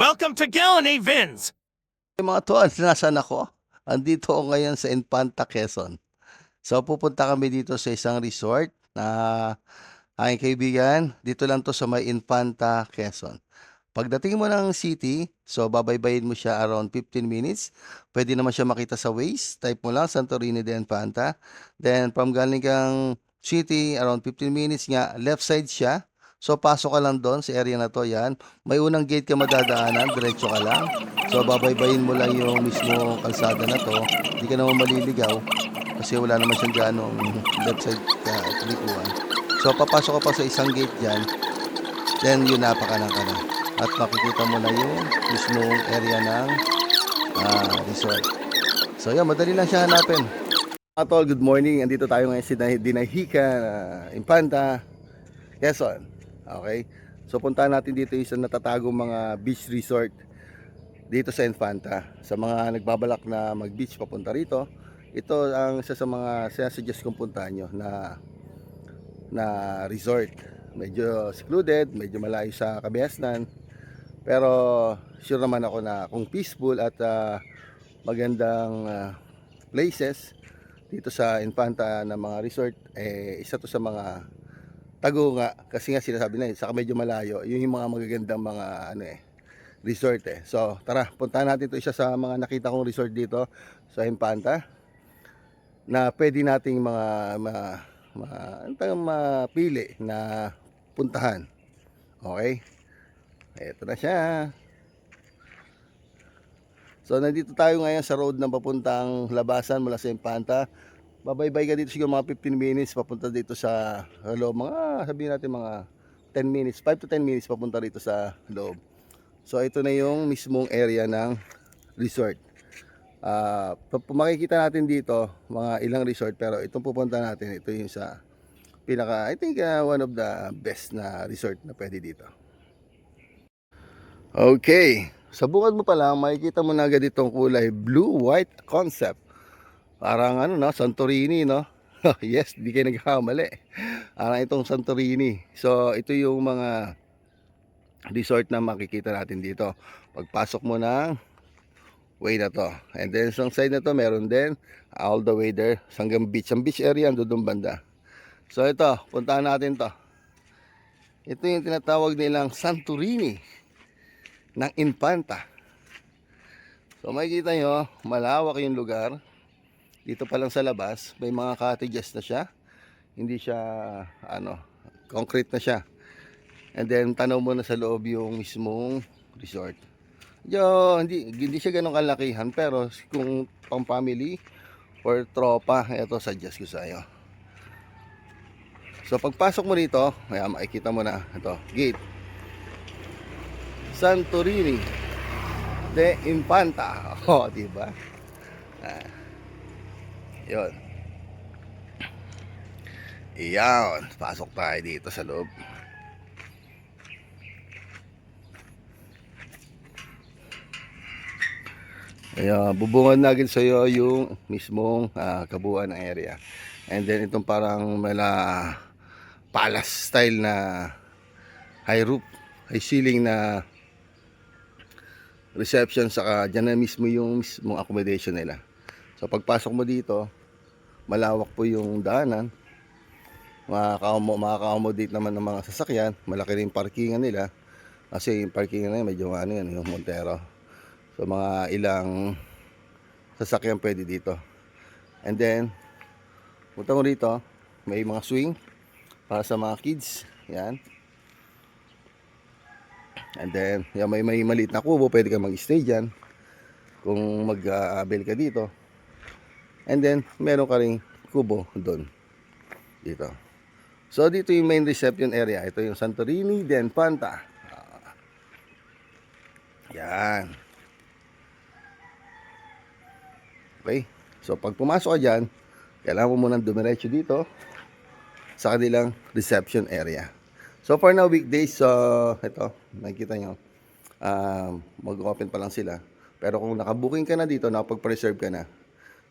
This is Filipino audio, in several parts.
Welcome to Gallon Vins! Mga tuan, nasaan ako? Andito ako ngayon sa Infanta, Quezon. So pupunta kami dito sa isang resort na aking kaibigan. Dito lang to sa may Infanta, Quezon. Pagdating mo ng city, so babaybayin mo siya around 15 minutes. Pwede naman siya makita sa Waze. Type mo lang Santorini de Infanta. Then from galing kang city, around 15 minutes nga, left side siya. So pasok ka lang doon sa area na to, yan. May unang gate ka madadaanan, diretso ka lang. So babaybayin mo lang yung mismo kalsada na to. Hindi ka naman maliligaw kasi wala naman siyang ganong left side kalikuan. So papasok ka pa sa isang gate dyan, then yun napakanan ka na. At makikita mo na yung mismong area ng resort. So yan, madali lang siya hanapin. Mga tol, good morning. Andito tayo ngayon sa Dinahika, Infanta, Quezon. Okay? So puntahan natin dito yung isang natatagong mga beach resort dito sa Infanta. Sa mga nagbabalak na mag-beach papunta rito, ito ang isa sa mga sinasuggest kong puntahan nyo na resort. Medyo secluded, medyo malayo sa kabihasnan. Pero sure naman ako na kung peaceful at magandang places dito sa Infanta na mga resort, isa to sa mga tago nga, kasi nga sinasabi na saka medyo malayo, yun yung mga magagandang mga resort So tara, puntahan natin ito, isa sa mga nakita kong resort dito sa Infanta na pwede nating mapili na puntahan. Okay, ito na siya. So nandito tayo ngayon sa road na papuntang Labasan mula sa Infanta. Babaybay ka dito siguro mga 15 minutes papunta dito sa loob. Mga sabihin natin mga 10 minutes, 5 to 10 minutes papunta dito sa loob. So ito na yung mismong area ng resort. Makikita natin dito mga ilang resort, pero itong pupunta natin, ito yung sa pinaka, I think one of the best na resort na pwede dito. Okay, sa bungad mo pa lang makikita mo na agad itong kulay blue-white concept. Parang ano, no, Santorini, no? Yes, di kayo nagkakamali. Parang itong Santorini. So ito yung mga resort na makikita natin dito pagpasok mo ng way na to. And then sa side na to meron din all the way there hanggang beach. Ang beach area ando doon banda. So ito, puntahan natin to. Ito yung tinatawag nilang Santorini ng Infanta. So makikita nyo, malawak yung lugar. Dito pa lang sa labas, may mga cottages na siya. Hindi siya concrete na siya. And then tanaw mo na sa loob yung mismong resort. Hindi siya ganun kalakihan, pero kung pang family or tropa, ito suggest ko sa iyo. So pagpasok mo dito, makikita mo na ito, gate. Santorini de Infanta. Oh, di ba? Yun. Iyan, pasok tayo dito sa loob. Ayan, bubungad na agad sa iyo yung mismong kabuuan ng area. And then itong parang mala palace style na high roof, high ceiling na reception, saka dyan na mismo yung mismong accommodation nila. So pagpasok mo dito, malawak po yung daanan, makaka-accommodate naman ng mga sasakyan. Malaki rin parkingan nila kasi yung parkingan na yun, medyo yan, yung Montero. So mga ilang sasakyan pwede dito. And then punta mo rito, may mga swing para sa mga kids. Yan. And then yan, may maliit na kubo, pwede ka mag-stay dyan kung mag-avail ka dito. And then meron ka ring kubo doon dito. So dito yung main reception area. Ito yung Santorini de Infanta. Yan. Okay. So pag pumasok ka dyan, kailangan mo munang dumiretso dito sa kanilang reception area. So for now, weekdays, ito, nakikita nyo, mag-open pa lang sila. Pero kung nakabooking ka na dito, nakapag-preserve ka na,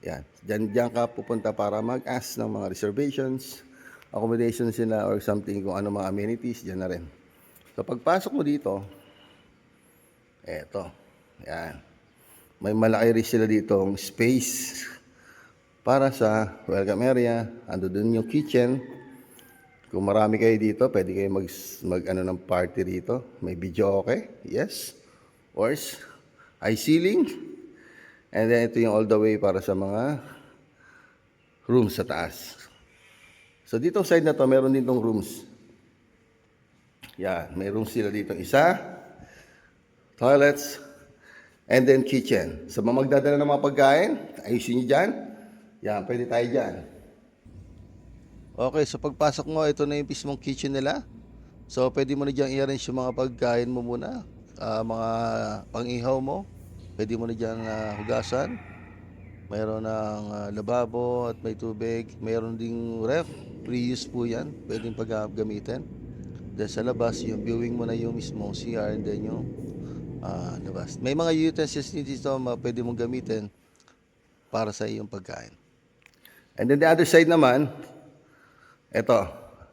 yan, dyan ka pupunta para mag-ask ng mga reservations, accommodations sila, or something, kung ano mga amenities, dyan na rin. So pagpasok mo dito, Eto, yan. May malaki rin sila ditong space para sa welcome area. Ando dun yung kitchen. Kung marami kayo dito, pwede kayo mag ano ng party rito. May video okay? Yes. Of course. High ceiling. And then ito yung all the way para sa mga rooms sa taas. So dito side na to, meron din tong rooms. Yan, may rooms sila dito. Isa, toilets, and then kitchen. Sa mga magdadala ng mga pagkain, ayusin nyo dyan. Yan, pwede tayo dyan. Okay, so pagpasok mo, ito na yung mismong kitchen nila. So pwede mo na dyan i-arrange yung mga pagkain mo muna. Mga pang-ihaw mo. Pwede mo na dyan hugasan. Mayroon ng lababo at may tubig. Mayroon ding ref. Reuse po yan. Pwedeng paggamitin. Then sa labas, yung viewing mo na yung mismong CR and then yung labas. May mga utensils dito pwede mong gamitin para sa iyong pagkain. And then the other side naman, eto,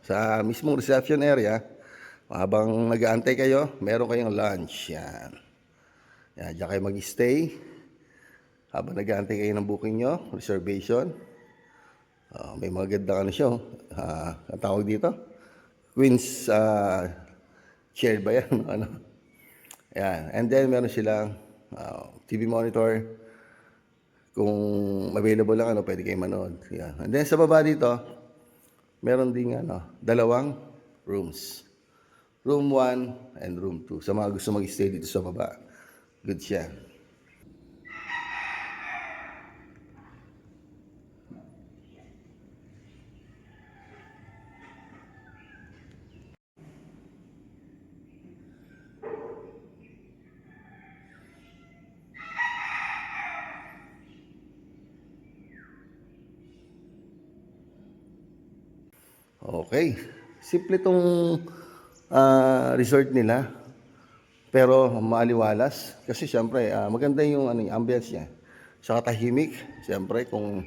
sa mismong reception area, habang nag-aantay kayo, meron kayong lunch. Yan. Yan, diyan kayo mag-stay. Habang nag-aantay kayo ng booking nyo, reservation. May mga ganda ano siya. Ang tawag dito? Queen's chair ba yan? Ano? Yan. And then meron silang TV monitor. Kung available lang, pwede kayo manood. Yan. And then sa baba dito, meron ding dalawang rooms. Room 1 and room 2. Sa mga gusto mag-stay dito sa baba. Good siya. Okay. Simple tong resort nila. Pero maaliwalas. Kasi syempre, maganda yung ambience niya. Saka tahimik. Syempre, kung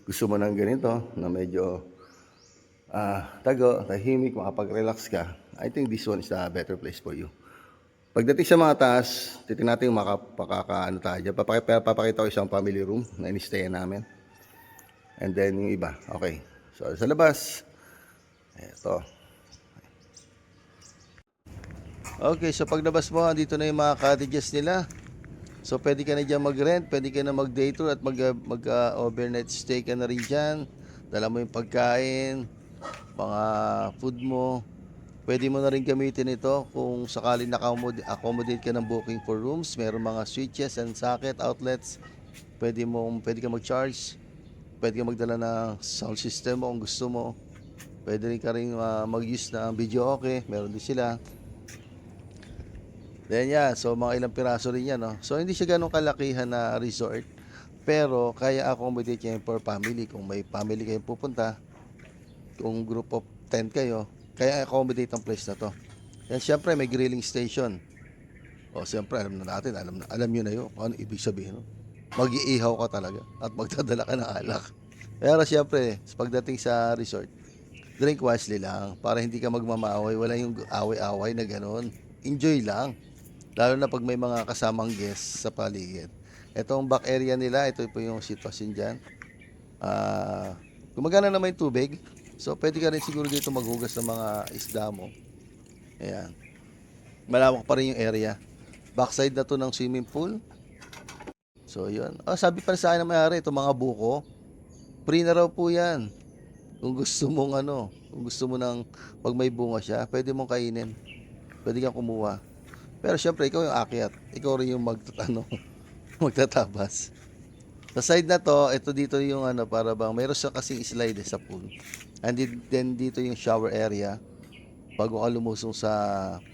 gusto mo ng ganito, na medyo tahimik, makapag-relax ka, I think this one is a better place for you. Pagdating sa mga taas, titignan natin yung makakaano tayo dyan. Papakita ko isang family room na in-stay namin. And then yung iba. Okay. So, sa labas, eto. Okay, so paglabas mo, dito na yung mga cottages nila. So, pwede ka na dyan mag-rent, pwede ka na mag-day tour at mag-overnight stay ka na rin dyan. Dala mo yung pagkain, mga food mo. Pwede mo na rin gamitin ito kung sakaling naka-accommodate ka ng booking for rooms. Meron mga switches and socket outlets. Pwede ka mag-charge. Pwede ka magdala ng sound system mo kung gusto mo. Pwede rin ka rin mag-use ng video okay. Meron din sila. Then yan, so mga ilang piraso rin yan, no? So hindi siya ganun kalakihan na resort, pero kaya accommodate yan for family. Kung may family kayong pupunta, kung group of 10 kayo, kaya accommodate ang place na to. Yan, syempre may grilling station. O syempre alam na natin, alam nyo na yun kung ano ibig sabihin, no? Mag-iihaw ka talaga at magdadala ka ng alak. Pero syempre, pagdating sa resort, drink wisely lang para hindi ka magmamaaway. Wala yung away-away na ganun. Enjoy lang. Lalo na pag may mga kasamang guests sa paligid. Itong back area nila, ito po yung sitwasyon dyan. Gumagana naman yung tubig. So, pwede ka rin siguro dito maghugas ng mga isda mo. Ayan. Malawak pa rin yung area. Backside na to ng swimming pool. So, yun. Sabi pa sa akin na mayari, itong mga buko. Free na raw po yan. Kung gusto mong kung gusto mo ng pag may bunga siya, pwede mong kainin. Pwede kang kumuha. Pero syempre, ikaw yung akyat. Ikaw rin yung magtatabas. Sa side na to, ito dito yung para bang, mayroon siya kasing slide sa pool. And then dito yung shower area. Bago ka lumusong sa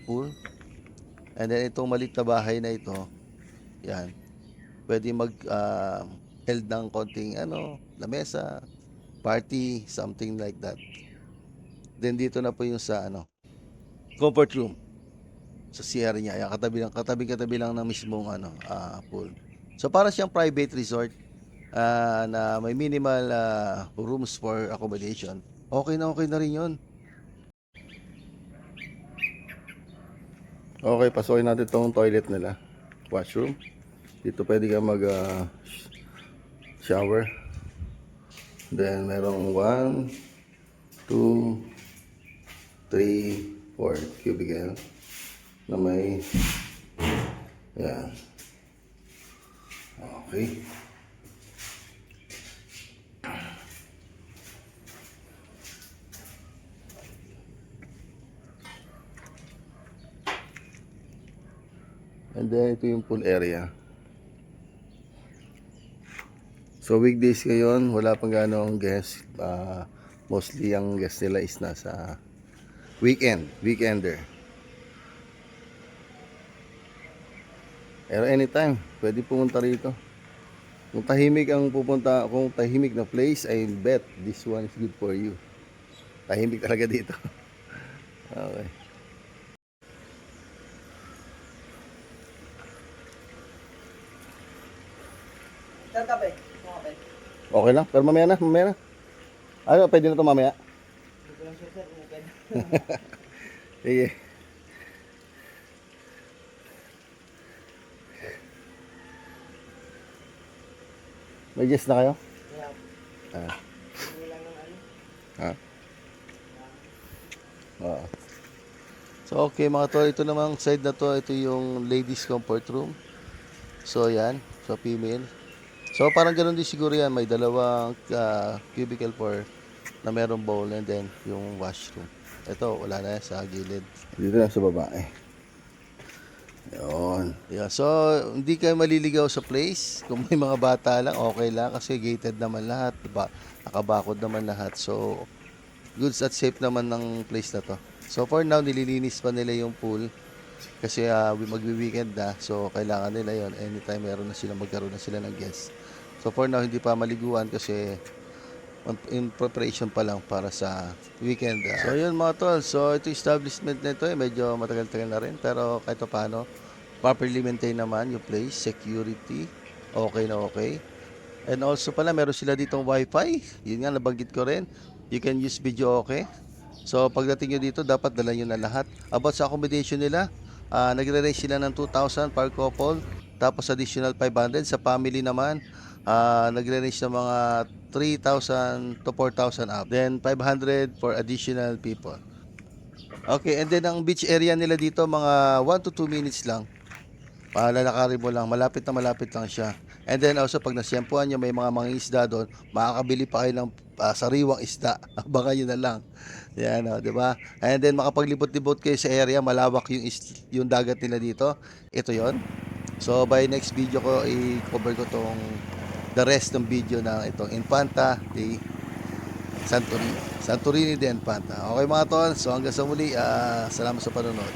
pool. And then itong maliit na bahay na ito, yan. Pwede held ng konting lamesa, party, something like that. Then dito na po yung sa comfort room. Sa CR niya, yung katabi lang ng mismong pool. So para siyang private resort na may minimal rooms for accommodation. Okay na rin 'yon. Okay, pasukin natin itong toilet nila. Washroom. Dito pwede ka mag shower. Then merong 1, 2, 3, 4 cubicle na may yan. Okay. And then ito yung pool area. So weekdays ngayon, wala pang ganong guest. Mostly ang guest nila is nasa weekender. Pero anytime, pwede pumunta rito. Kung tahimik ang pupunta, kung tahimik na place, I bet this one is good for you. Tahimik talaga dito. Okay. Kape. Okay lang, pero mamaya na. Ano, pwede na ito mamaya? Hindi ko lang sure sir kung pwede. Sige. May guess na kayo? Yeah. Ah. Hindi lang ng ano. Ah. Oo. So okay mga tol, ito namang side na to, ito yung ladies comfort room. So yan, so female. So parang ganoon din siguro yan, may dalawang cubicle for na merong bowl and then yung washroom. Ito, wala na yan sa gilid. Dito na sa babae. Yun. Yeah, so hindi kayo maliligaw sa place. Kung may mga bata lang, okay lang kasi gated naman lahat, diba? Nakabakod naman lahat. So goods at safe naman ng place na to. So for now, nililinis pa nila yung pool kasi magwi-weekend na. So kailangan nila yon anytime magkaroon na sila ng guests. So for now, hindi pa maliguan kasi in preparation pa lang para sa weekend. So yun mga tol. So ito establishment nito medyo matagal-tagal na rin pero kahit paano properly maintain naman yung place, security, okay na okay. And also pala meron sila ditong wifi. Yun nga nabanggit ko rin. You can use video okay. So pagdating nyo dito dapat dala nyo na lahat. About sa accommodation nila, nagre-range sila ng 2,000 per couple. Tapos additional 500 sa family naman. Nagre-range ng mga 3,000 to 4,000 up. Then 500 for additional people. Okay, and then ang beach area nila dito mga 1 to 2 minutes lang. Lalakarin mo lang, malapit lang siya. And then also pag nasyempuhan nyo may mga mangingisda doon, makakabili pa kayo ng sariwang isda. Abangan nyo na lang. Yan, di ba? And then makapaglibot-libot kayo sa area, malawak yung dagat nila dito. Ito yon. So by next video ko, i-cover ko tong the rest ng video na itong Infanta de Santorini. Santorini de Infanta. Okay mga tol, so hanggang sa muli, salamat sa panonood.